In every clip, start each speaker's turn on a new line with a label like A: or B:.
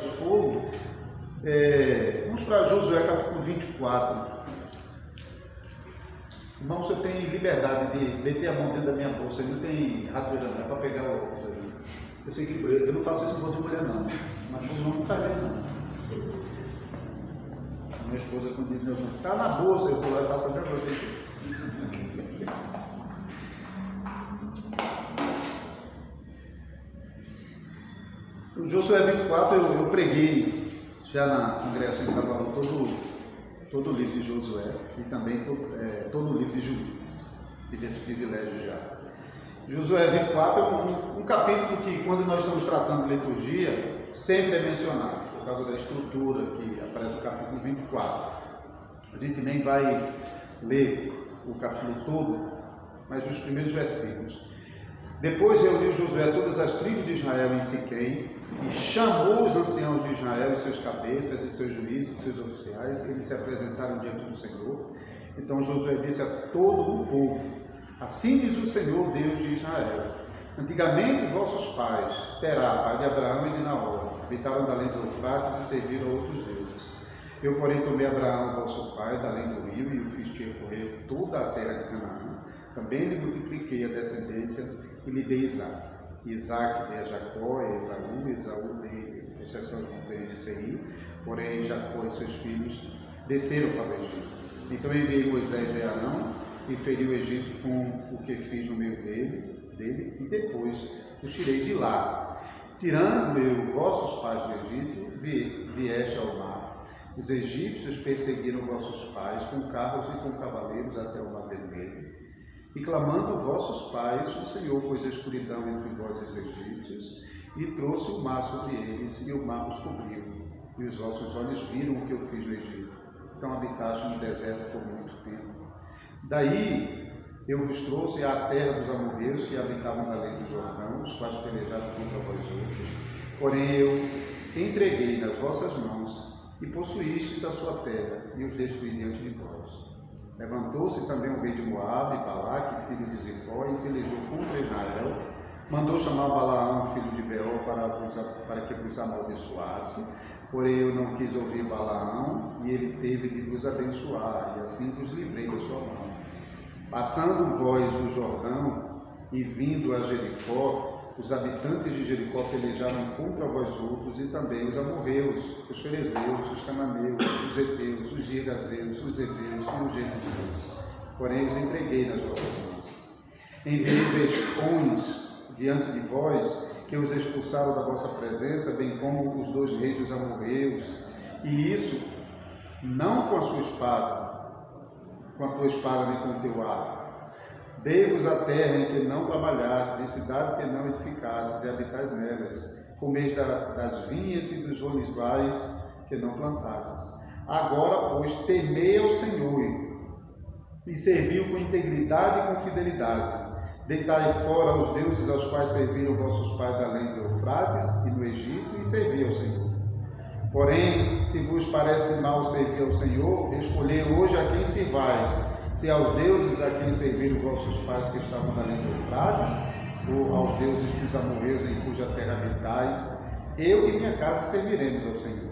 A: mais fogo, vamos para Josué capítulo 24. Irmão, você tem liberdade de meter a mão dentro da minha bolsa, não tem ratoeira não, é para pegar o óculos aí. Eu sei que eu não faço isso com outra mulher não, mas os homens não fazem não. Minha esposa quando diz, meu irmão, está na bolsa, eu vou lá e faço a mesma coisa. O Josué 24 eu preguei já na congregação em Caruaru todo o livro de Josué e também todo o livro de Juízes. Tive esse privilégio já. Josué 24 é um capítulo que, quando nós estamos tratando de liturgia, sempre é mencionado, por causa da estrutura que aparece no capítulo 24. A gente nem vai ler o capítulo todo, mas os primeiros versículos. Depois reuniu Josué todas as tribos de Israel em Siquém e chamou os anciãos de Israel e seus cabeças e seus juízes e seus oficiais. Eles se apresentaram diante do Senhor. Então Josué disse a todo o povo: assim diz o Senhor, Deus de Israel: antigamente vossos pais, Terá, pai de Abraão e de Naor, habitaram da além do Eufrates e serviram a outros deuses. Eu, porém, tomei Abraão, vosso pai, da além do rio, e o fiz percorrer toda a terra de Canaã. Também lhe multipliquei a descendência e lhe dei Isaque. Isaque dei a Jacó e a Esaú. Esaú dei possessão às montanhas de Seir. Porém, Jacó e seus filhos desceram para o Egito. Então enviei Moisés e Arão e feri o Egito com o que fiz no meio dele, e depois os tirei de lá. Tirando eu vossos pais do Egito, vieste ao mar. Os egípcios perseguiram vossos pais com carros e com cavaleiros até o mar vermelho. E clamando vossos pais, o Senhor pôs a escuridão entre vós e os egípcios, e trouxe o mar sobre eles, e o mar os cobriu. E os vossos olhos viram o que eu fiz no Egito. Então habitaste no deserto por muito tempo. Daí eu vos trouxe à terra dos amorreus que habitavam na além do Jordão, os quais pelejaram contra vós outros. Porém eu entreguei nas vossas mãos, e possuístes a sua terra, e os destruí diante de vós. Levantou-se também o rei de Moabe, Balaque, filho de Zippor, e pelejou contra Israel. Mandou chamar Balaão, filho de Beor, para que vos amaldiçoasse. Porém eu não quis ouvir Balaão, e ele teve de vos abençoar, e assim vos livrei da sua mão. Passando vós o Jordão, e vindo a Jericó, os habitantes de Jericó pelejaram contra vós outros, e também os amorreus, os ferezeus, os cananeus, os heteus, os girgazeus, os heveus e os jebuseus. Porém os entreguei nas vossas mãos. Enviei vespões diante de vós, que os expulsaram da vossa presença, bem como os 2 reis dos amorreus, e isso não com a sua espada, com a tua espada nem com o teu arco. Dei-vos a terra em que não trabalhastes, e cidades que não edificastes, e habitais nelas. Comeis das vinhas e dos olivais que não plantastes. Agora, pois, temei ao Senhor, e serviu com integridade e com fidelidade. Deitai fora os deuses aos quais serviram vossos pais da além do Eufrates e no Egito, e servi ao Senhor. Porém, se vos parece mal servir ao Senhor, escolhei hoje a quem sirvais, se aos deuses a quem serviram vossos pais que estavam além do Eufrates, ou aos deuses dos amorreus em cuja terra habitais, eu e minha casa serviremos ao Senhor.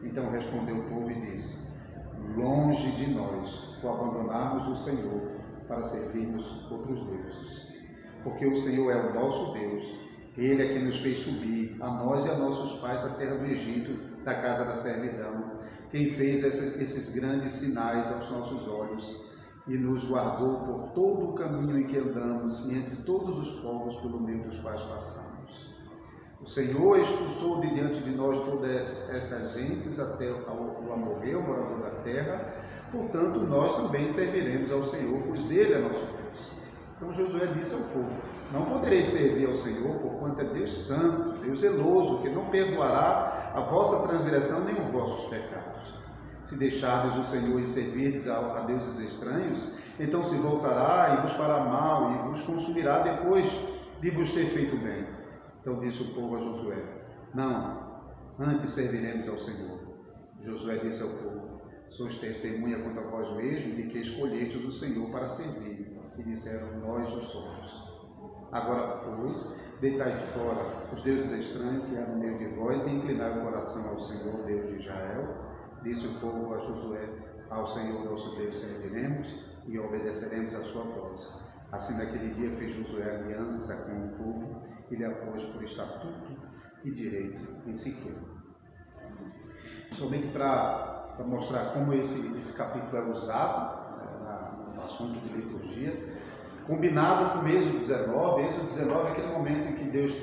A: Então respondeu o povo e disse: longe de nós o abandonarmos o Senhor para servirmos outros deuses. Porque o Senhor é o nosso Deus, Ele é quem nos fez subir, a nós e a nossos pais, da terra do Egito, da casa da servidão, quem fez esses grandes sinais aos nossos olhos, e nos guardou por todo o caminho em que andamos, e entre todos os povos pelo meio dos quais passamos. O Senhor expulsou de diante de nós todas essas gentes até o amorreu, morador da terra. Portanto, nós também serviremos ao Senhor, pois Ele é nosso Deus. Então Josué disse ao povo: não podereis servir ao Senhor, porquanto é Deus santo, Deus zeloso, que não perdoará a vossa transgressão nem os vossos pecados. Se deixardes o Senhor e servirdes a deuses estranhos, então se voltará e vos fará mal, e vos consumirá depois de vos ter feito bem. Então disse o povo a Josué: não, antes serviremos ao Senhor. Josué disse ao povo: sois testemunha contra vós mesmos de que escolhestes o Senhor para servir. E disseram: nós o somos. Agora, pois, deitai fora os deuses estranhos que há no meio de vós e inclinai o coração ao Senhor, Deus de Israel. Disse o povo a Josué: ao Senhor nosso Deus serviremos e obedeceremos a sua voz. Assim, naquele dia fez Josué aliança com o povo e lhe apôs por estatuto e direito em Siquém. Somente para mostrar como esse capítulo é usado no assunto de liturgia, combinado com o Êxodo 19. Êxodo 19 é aquele momento em que Deus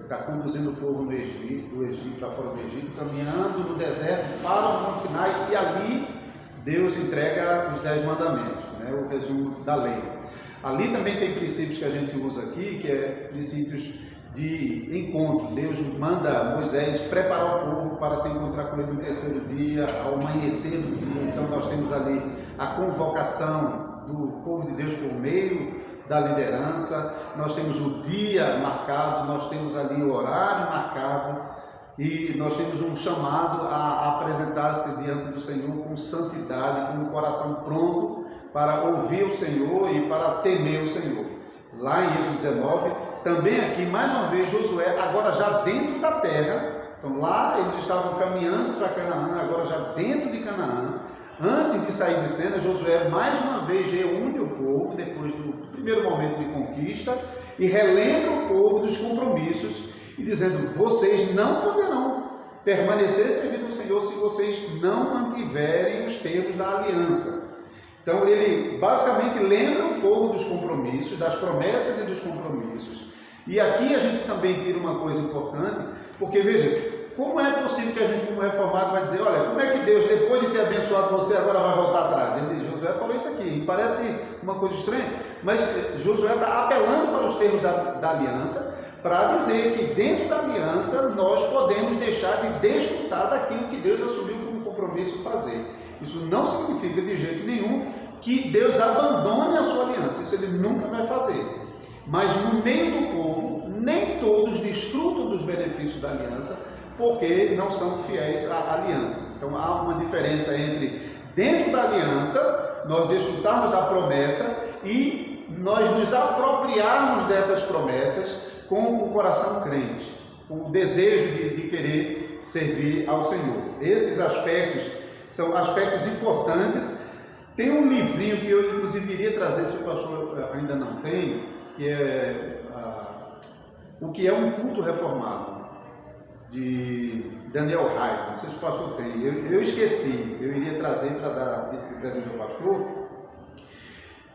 A: está conduzindo o povo do Egito para fora do Egito, caminhando no deserto para o Monte Sinai, e ali Deus entrega os 10 mandamentos, né, o resumo da lei. Ali também tem princípios que a gente usa aqui, que é princípios de encontro. Deus manda Moisés preparar o povo para se encontrar com ele no terceiro dia, ao amanhecer do dia. Então nós temos ali a convocação do povo de Deus por meio da liderança, nós temos o dia marcado, nós temos ali o horário marcado e nós temos um chamado a apresentar-se diante do Senhor com santidade, com o coração pronto para ouvir o Senhor e para temer o Senhor. Lá em Êxodo 19, também aqui, mais uma vez, Josué, agora já dentro da terra. Então lá eles estavam caminhando para Canaã, agora já dentro de Canaã. Antes de sair de cena, Josué mais uma vez reúne o povo, depois do primeiro momento de conquista, e relembra o povo dos compromissos, e dizendo: vocês não poderão permanecer servindo o Senhor se vocês não mantiverem os termos da aliança. Então ele basicamente lembra o povo dos compromissos, das promessas e dos compromissos. E aqui a gente também tira uma coisa importante, porque veja, como é possível que a gente, como reformado, vai dizer: olha, como é que Deus, depois de ter abençoado você, agora vai voltar atrás? Josué falou isso aqui, parece uma coisa estranha, mas Josué está apelando para os termos da aliança, para dizer que dentro da aliança nós podemos deixar de desfrutar daquilo que Deus assumiu como compromisso fazer. Isso não significa de jeito nenhum que Deus abandone a sua aliança, isso ele nunca vai fazer. Mas no meio do povo, nem todos desfrutam dos benefícios da aliança, porque não são fiéis à aliança. Então há uma diferença entre dentro da aliança nós desfrutarmos da promessa e nós nos apropriarmos dessas promessas com o coração crente, com o desejo de querer servir ao Senhor. Esses aspectos são aspectos importantes. Tem um livrinho que eu inclusive iria trazer, se o pastor ainda não tem, que é O que é um culto reformado, de Daniel Hyde. Não sei se o pastor tem, eu esqueci, eu iria trazer para dar de presente ao pastor.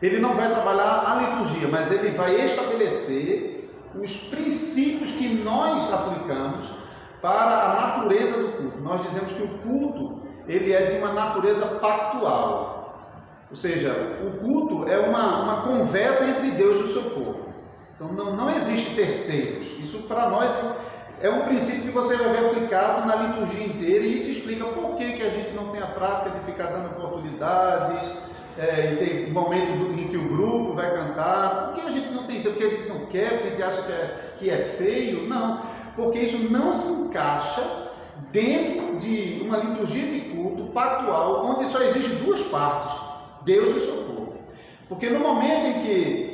A: Ele não vai trabalhar a liturgia, mas ele vai estabelecer os princípios que nós aplicamos para a natureza do culto. Nós dizemos que o culto ele é de uma natureza pactual, ou seja, o culto é uma conversa entre Deus e o seu povo. Então não existe terceiros. Isso para nós é um princípio que você vai ver aplicado na liturgia inteira, e isso explica por que a gente não tem a prática de ficar dando oportunidades, e tem um momento em que o grupo vai cantar. Por que a gente não tem isso? Porque a gente não quer, porque a gente acha que é feio? Não, porque isso não se encaixa dentro de uma liturgia de culto pactual, onde só existem duas partes, Deus e o seu povo. Porque no momento em que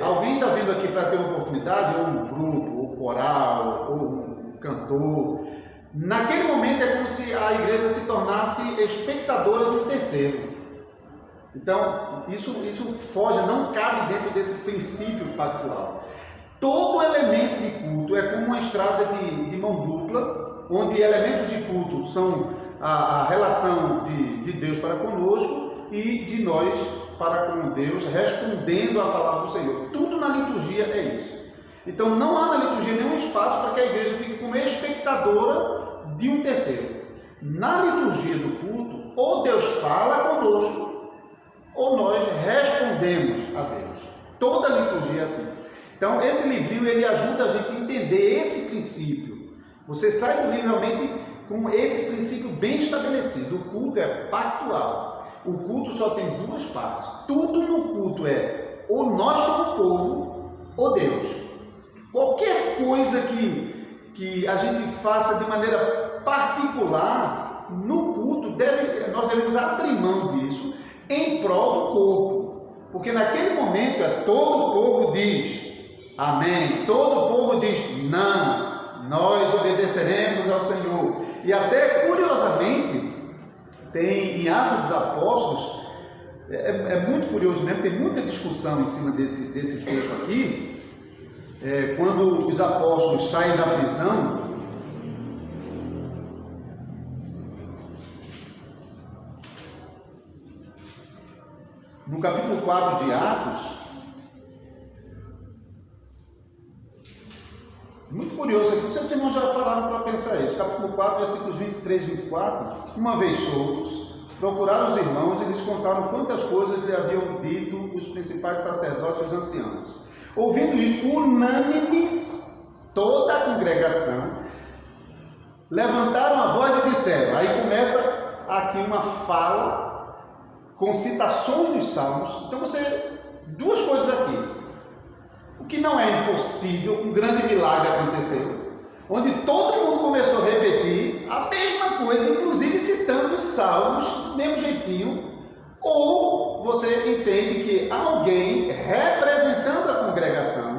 A: alguém está vindo aqui para ter uma oportunidade, ou um grupo, ou coral, ou um cantor, naquele momento é como se a igreja se tornasse espectadora de um terceiro. Então, isso foge, não cabe dentro desse princípio pactual. Todo elemento de culto é como uma estrada de mão dupla, onde elementos de culto são a relação de Deus para conosco e de nós para com Deus, respondendo à palavra do Senhor. Tudo na liturgia é isso. Então não há na liturgia nenhum espaço para que a igreja fique como espectadora de um terceiro. Na liturgia do culto, ou Deus fala conosco, ou nós respondemos a Deus. Toda a liturgia é assim. Então esse livrinho ele ajuda a gente a entender esse princípio. Você sai do livro realmente com esse princípio bem estabelecido. O culto é pactual. O culto só tem duas partes. Tudo no culto é ou nós como povo ou Deus. Qualquer coisa que a gente faça de maneira particular no culto, nós devemos abrir mão disso em prol do corpo. Porque naquele momento todo o povo diz: Amém. Todo o povo diz: não, nós obedeceremos ao Senhor. E até curiosamente, tem em Atos dos Apóstolos, é muito curioso mesmo, tem muita discussão em cima desse texto aqui. Quando os apóstolos saem da prisão, no capítulo 4 de Atos, muito curioso aqui, vocês irmãos já pararam para pensar isso, capítulo 4, versículos 23 e 24, uma vez soltos, procuraram os irmãos e lhes contaram quantas coisas lhe haviam dito os principais sacerdotes e os anciãos. Ouvindo isso, unânimes, toda a congregação, levantaram a voz e disseram, aí começa aqui uma fala com citações dos salmos. Então duas coisas aqui. O que não é impossível, um grande milagre aconteceu, onde todo mundo começou a repetir a mesma coisa, inclusive citando os salmos do mesmo jeitinho, ou você entende que alguém representando a congregação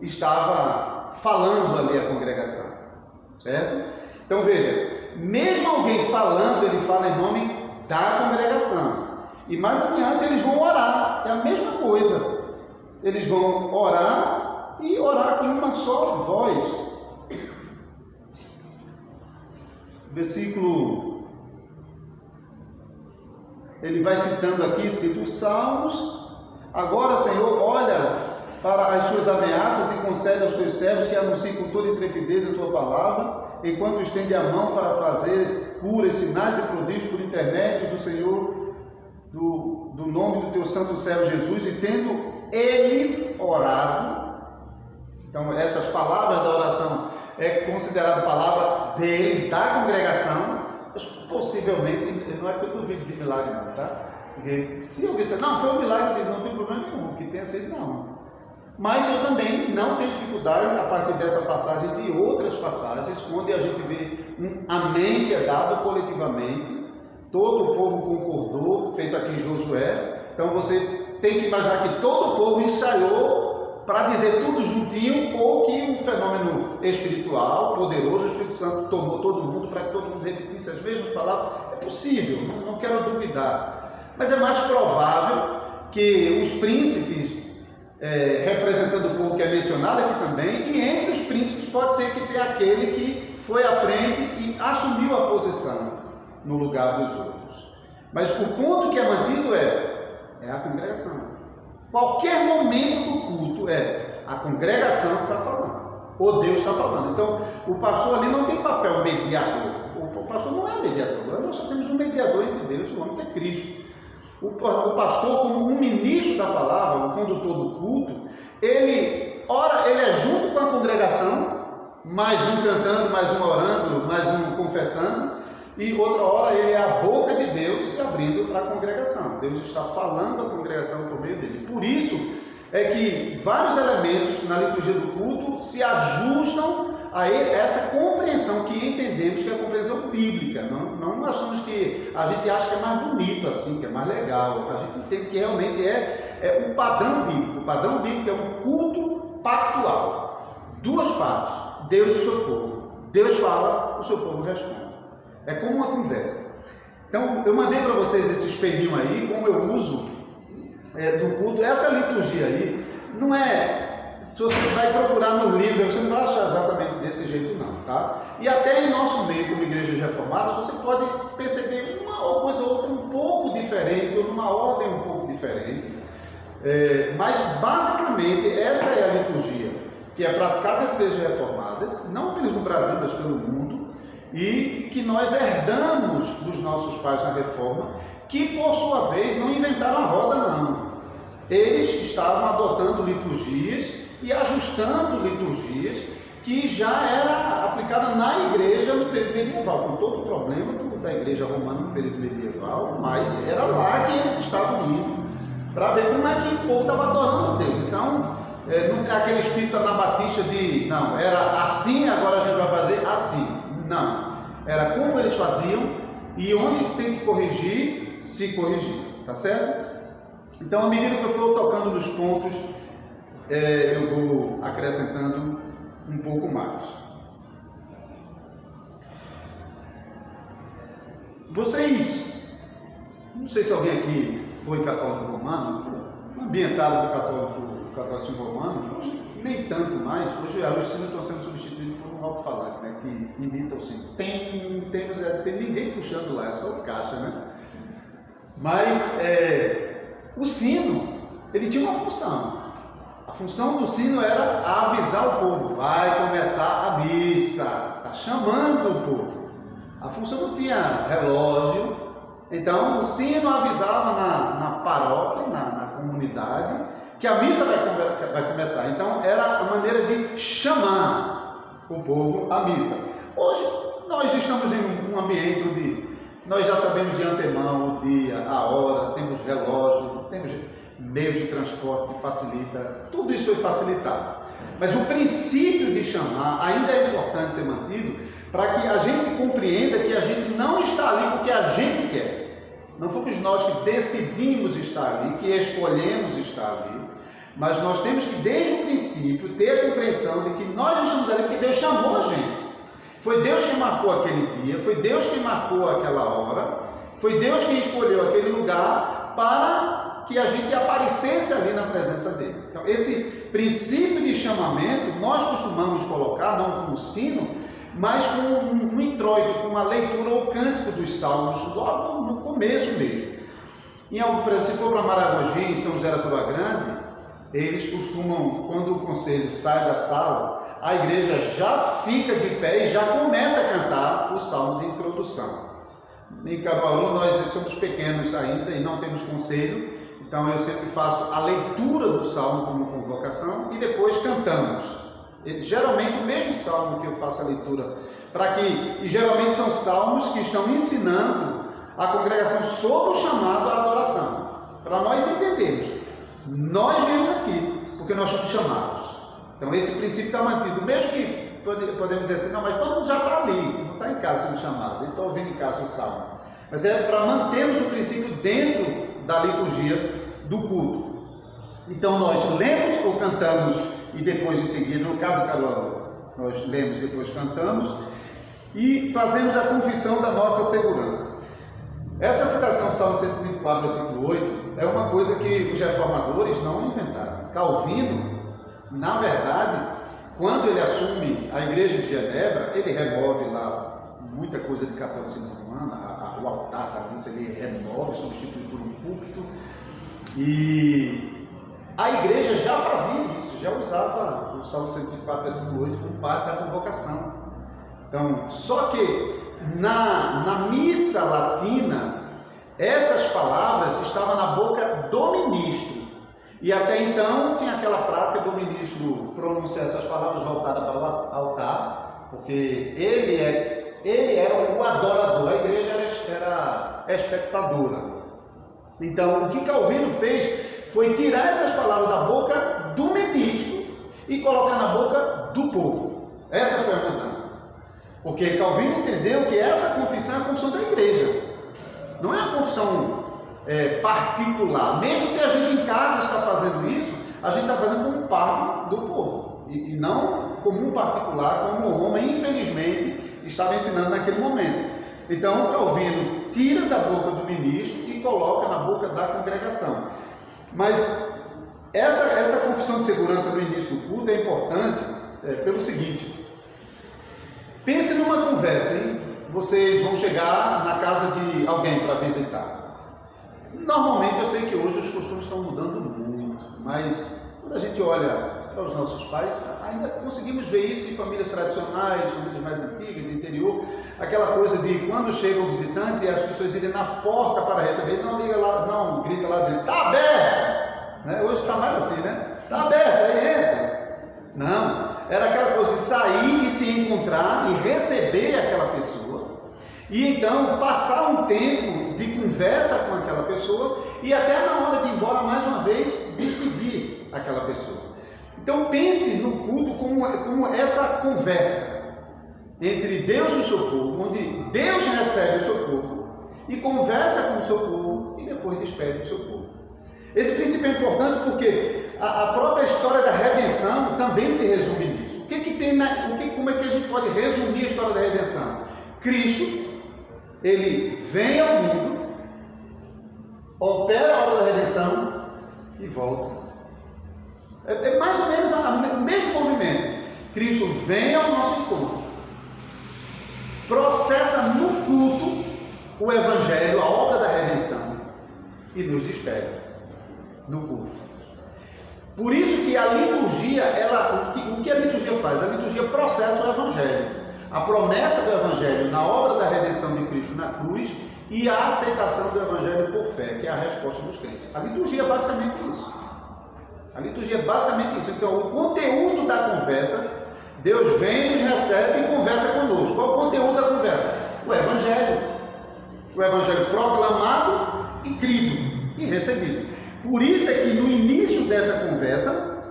A: estava falando ali a congregação, certo? Então veja, mesmo alguém falando, ele fala em nome da congregação, e mais adiante eles vão orar, é a mesma coisa, eles vão orar e orar com uma só voz. Versículo, ele vai citando aqui, cita os salmos. Agora, Senhor, olha para as suas ameaças e concede aos teus servos que anunciem com toda intrepidez a tua palavra, enquanto estende a mão para fazer curas, sinais e prodígios por intermédio do Senhor, do nome do teu santo servo Jesus, e tendo eles orado. Então essas palavras da oração é considerada palavra deles, da congregação, mas possivelmente, não é que eu duvido de milagre não, tá? Porque se alguém disser, não, foi um milagre, não tem problema nenhum, que tenha sido não. Mas eu também não tenho dificuldade, a partir dessa passagem, de outras passagens, onde a gente vê um amém que é dado coletivamente, todo o povo concordou, feito aqui em Josué. Então você tem que imaginar que todo o povo ensaiou para dizer tudo juntinho, ou que um fenômeno espiritual, poderoso, o Espírito Santo tomou todo mundo para que todo mundo repetisse as mesmas palavras. É possível, não quero duvidar. Mas é mais provável que os príncipes, representando o povo que é mencionado aqui também, e entre os príncipes pode ser que tenha aquele que foi à frente e assumiu a posição no lugar dos outros. Mas o ponto que é mantido é a congregação. Qualquer momento do culto a congregação que está falando, ou Deus está falando. Então, o pastor ali não tem papel mediador. O pastor não é mediador, nós só temos um mediador entre Deus e o homem, que é Cristo. O pastor, como um ministro da palavra, o condutor do culto, ele é junto com a congregação, mais um cantando, mais um orando, mais um confessando, e outra hora ele é a boca de Deus se abrindo para a congregação. Deus está falando à congregação por meio dele. Por isso é que vários elementos na liturgia do culto se ajustam a essa compreensão que entendemos que é a compreensão bíblica. Não achamos que a gente acha que é mais bonito assim, que é mais legal. A gente entende que realmente é um padrão bíblico. O padrão bíblico é um culto pactual. Duas partes, Deus e o seu povo. Deus fala, o seu povo responde. É como uma conversa. Então, eu mandei para vocês esse espelhinho aí, como eu uso no culto. Essa liturgia aí, não é, se você vai procurar no livro, você não vai achar exatamente desse jeito não, tá? E até em nosso meio, como igreja reformada, você pode perceber uma coisa ou outra um pouco diferente, ou numa ordem um pouco diferente. Mas, basicamente, essa é a liturgia que é praticada nas igrejas reformadas, não apenas no Brasil, mas pelo mundo, e que nós herdamos dos nossos pais na reforma, que por sua vez não inventaram a roda não. Eles estavam adotando liturgias e ajustando liturgias que já era aplicada na igreja no período medieval, com todo o problema da igreja romana no período medieval, mas era lá que eles estavam indo para ver como é que o povo estava adorando a Deus. Então, não tem aquele espírito anabatista de, não, era assim, agora a gente vai fazer assim. Não, era como eles faziam e onde tem que corrigir, se corrigir, tá certo? Então, à medida que eu for tocando nos pontos eu vou acrescentando um pouco mais. Vocês, não sei se alguém aqui foi católico romano, ambientado do catolicismo romano, nem tanto mais. Hoje os sinos estão sendo substituídos por um alto-falante, né, que imita o sino. Tem ninguém puxando lá, é só o caixa, né? Mas o sino, ele tinha uma função. A função do sino era avisar o povo, vai começar a missa, está chamando o povo. A função não tinha relógio, então o sino avisava na paróquia, na comunidade, que a missa vai começar. Então era a maneira de chamar o povo à missa. Hoje nós estamos em um ambiente onde nós já sabemos de antemão o dia, a hora, temos relógio, temos meios de transporte que facilita, tudo isso foi facilitado. Mas o princípio de chamar ainda é importante ser mantido para que a gente compreenda que a gente não está ali porque a gente quer. Não fomos nós que decidimos estar ali, que escolhemos estar ali, mas nós temos que, desde o princípio, ter a compreensão de que nós estamos ali porque Deus chamou a gente. Foi Deus que marcou aquele dia, foi Deus que marcou aquela hora, foi Deus que escolheu aquele lugar para que a gente aparecesse ali na presença dele. Então, esse princípio de chamamento, nós costumamos colocar, não como sino, mas com um introito, com uma leitura ou cântico dos salmos, logo no começo mesmo. Se for para Maragogi, em São José da Coroa Grande, eles costumam, quando o conselho sai da sala, a igreja já fica de pé e já começa a cantar o salmo de introdução. Em Caruaru nós somos pequenos ainda e não temos conselho, então eu sempre faço a leitura do salmo como convocação e depois cantamos. Geralmente o mesmo salmo que eu faço a leitura, e geralmente são salmos que estão ensinando a congregação sobre o chamado à adoração, para nós entendermos, nós viemos aqui porque nós somos chamados. Então esse princípio está mantido, mesmo que podemos dizer assim, não, mas todo mundo já está ali, não está em casa sendo chamado, ele está ouvindo em casa o salmo, mas é para mantermos o princípio dentro da liturgia do culto. Então nós lemos ou cantamos e depois em seguida, no caso de Caruaru, nós lemos, depois cantamos e fazemos a confissão da nossa segurança. Essa citação do Salmo 124, versículo 8, é uma coisa que os reformadores não inventaram. Calvino, na verdade, quando ele assume a igreja de Genebra, ele remove lá muita coisa de catolicismo romano, o altar da missa ele remove, substitui por um púlpito, e a igreja já fazia isso, já usava o Salmo 124, versículo 8 como parte da convocação. Então, só que na missa latina, essas palavras estavam na boca do ministro. E até então tinha aquela prática do ministro pronunciar essas palavras voltadas para o altar, porque ele era o adorador, a igreja era espectadora. Então, o que Calvino fez foi tirar essas palavras da boca do ministro e colocar na boca do povo. Essa foi a mudança. Porque Calvino entendeu que essa confissão é a confissão da igreja. Não é a confissão particular. Mesmo se a gente em casa está fazendo isso, a gente está fazendo como parte do povo. E não como um particular, como o homem, infelizmente, estava ensinando naquele momento. Então, Calvino tira da boca do ministro e coloca na boca da congregação. Mas essa confissão de segurança no início do culto é importante pelo seguinte. Pense numa conversa, hein? Vocês vão chegar na casa de alguém para visitar. Normalmente, eu sei que hoje os costumes estão mudando muito, mas quando a gente olha para os nossos pais, ainda conseguimos ver isso em famílias tradicionais, famílias mais antigas, do interior, aquela coisa de quando chega o visitante, as pessoas irem na porta para receber, não liga lá, não grita lá dentro, está aberto! Né? Hoje está mais assim, né? Está aberto, aí entra. Não, era aquela coisa de sair e se encontrar e receber aquela pessoa, e então passar um tempo de conversa com aquela pessoa e até na hora de ir embora, mais uma vez, despedir aquela pessoa. Então pense no culto como essa conversa entre Deus e o seu povo, onde Deus recebe o seu povo e conversa com o seu povo e depois despede o seu povo. Esse princípio é importante porque a própria história da redenção também se resume nisso. O que tem como é que a gente pode resumir a história da redenção? Cristo, ele vem ao mundo, opera a obra da redenção e volta. É mais ou menos o mesmo movimento. Cristo vem ao nosso encontro, processa no culto o Evangelho, a obra da redenção, e nos despede no culto. Por isso que a liturgia, o que a liturgia faz? A liturgia processa o Evangelho, a promessa do Evangelho na obra da redenção de Cristo na cruz e a aceitação do Evangelho por fé, que é a resposta dos crentes. A liturgia é basicamente isso. A liturgia é basicamente isso. Então, o conteúdo da conversa, Deus vem, nos recebe e conversa conosco. Qual é o conteúdo da conversa? O Evangelho. O Evangelho proclamado e crido e recebido. Por isso é que no início dessa conversa,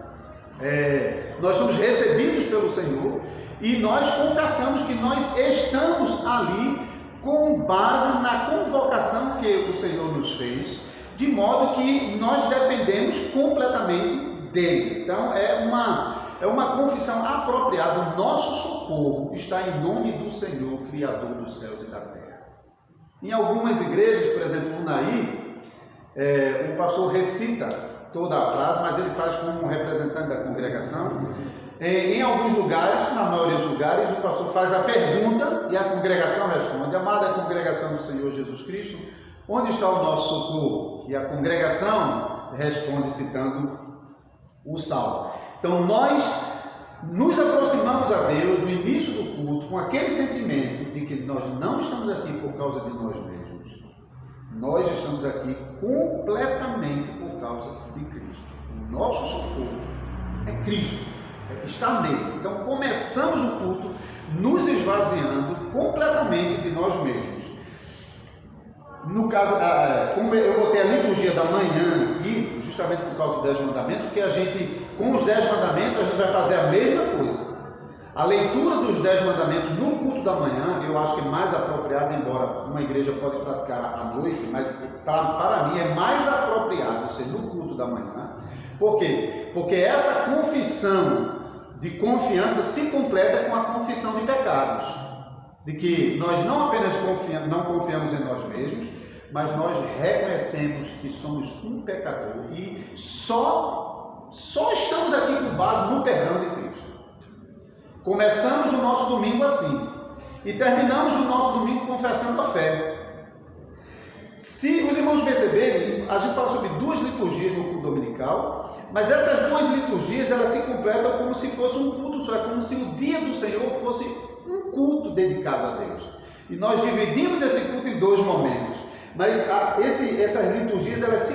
A: nós somos recebidos pelo Senhor e nós confessamos que nós estamos ali com base na convocação que o Senhor nos fez, de modo que nós dependemos completamente dele. Então é uma confissão apropriada. O nosso socorro está em nome do Senhor, Criador dos céus e da terra. Em algumas igrejas, por exemplo, Unaí, o pastor recita toda a frase, mas ele faz como um representante da congregação. Em alguns lugares, na maioria dos lugares, o pastor faz a pergunta e a congregação responde: amada congregação do Senhor Jesus Cristo, onde está o nosso socorro? E a congregação responde citando o salmo. Então nós nos aproximamos a Deus no início do culto com aquele sentimento de que nós não estamos aqui por causa de nós mesmos. Nós estamos aqui completamente por causa de Cristo. O nosso socorro é Cristo, está nele. Então começamos o culto nos esvaziando completamente de nós mesmos. No caso, como eu botei a liturgia da manhã aqui, justamente por causa dos 10 mandamentos, porque com os 10 mandamentos a gente vai fazer a mesma coisa. A leitura dos 10 mandamentos no culto da manhã, eu acho que é mais apropriado, embora uma igreja pode praticar à noite, mas para mim é mais apropriado ser no culto da manhã. Por quê? Porque essa confissão de confiança se completa com a confissão de pecados. De que nós não apenas não confiamos em nós mesmos, mas nós reconhecemos que somos um pecador e só estamos aqui com base no perdão de Cristo. Começamos o nosso domingo assim e terminamos o nosso domingo confessando a fé. Se os irmãos perceberem, a gente fala sobre 2 liturgias no culto dominical, mas essas 2 liturgias elas se completam como se fosse um culto só, é como se o dia do Senhor fosse um culto dedicado a Deus. E nós dividimos esse culto em 2 momentos, mas essas liturgias elas se